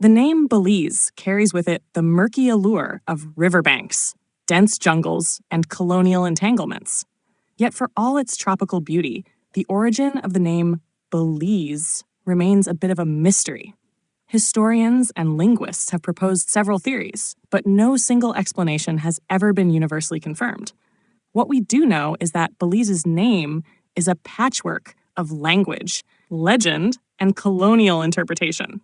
The name Belize carries with it the murky allure of riverbanks, dense jungles, and colonial entanglements. Yet for all its tropical beauty, the origin of the name Belize remains a bit of a mystery. Historians and linguists have proposed several theories, but no single explanation has ever been universally confirmed. What we do know is that Belize's name is a patchwork of language, legend, and colonial interpretation.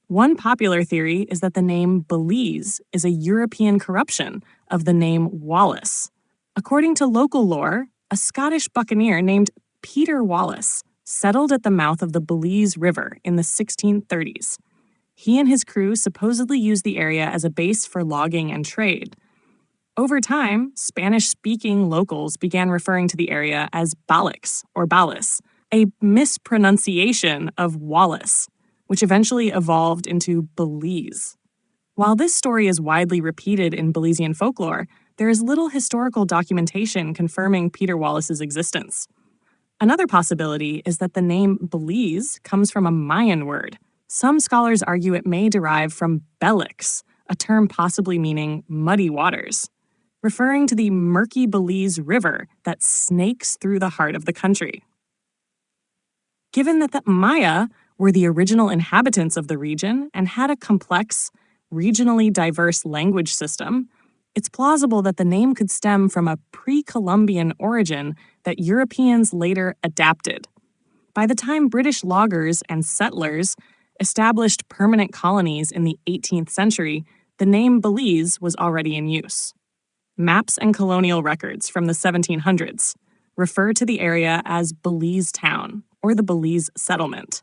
One popular theory is that the name Belize is a European corruption of the name Wallace. According to local lore, a Scottish buccaneer named Peter Wallace settled at the mouth of the Belize River in the 1630s. He and his crew supposedly used the area as a base for logging and trade. Over time, Spanish-speaking locals began referring to the area as Balix or Balis, a mispronunciation of Wallace, which eventually evolved into Belize. While this story is widely repeated in Belizean folklore, there is little historical documentation confirming Peter Wallace's existence. Another possibility is that the name Belize comes from a Mayan word. Some scholars argue it may derive from Belix, a term possibly meaning muddy waters, referring to the murky Belize River that snakes through the heart of the country. Given that the Maya were the original inhabitants of the region and had a complex, regionally diverse language system, it's plausible that the name could stem from a pre-Columbian origin that Europeans later adapted. By the time British loggers and settlers established permanent colonies in the 18th century, the name Belize was already in use. Maps and colonial records from the 1700s refer to the area as Belize Town or the Belize Settlement.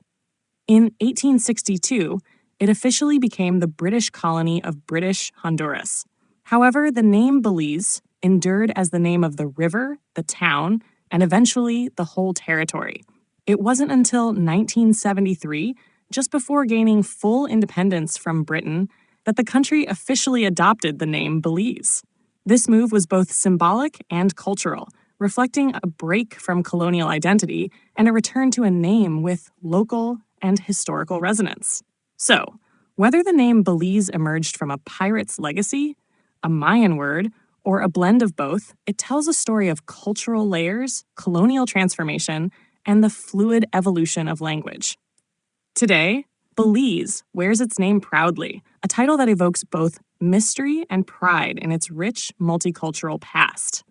In 1862, it officially became the British colony of British Honduras. However, the name Belize endured as the name of the river, the town, and eventually the whole territory. It wasn't until 1973, just before gaining full independence from Britain, that the country officially adopted the name Belize. This move was both symbolic and cultural, reflecting a break from colonial identity and a return to a name with local and historical resonance. So, whether the name Belize emerged from a pirate's legacy, a Mayan word, or a blend of both, it tells a story of cultural layers, colonial transformation, and the fluid evolution of language. Today, Belize wears its name proudly, a title that evokes both mystery and pride in its rich, multicultural past.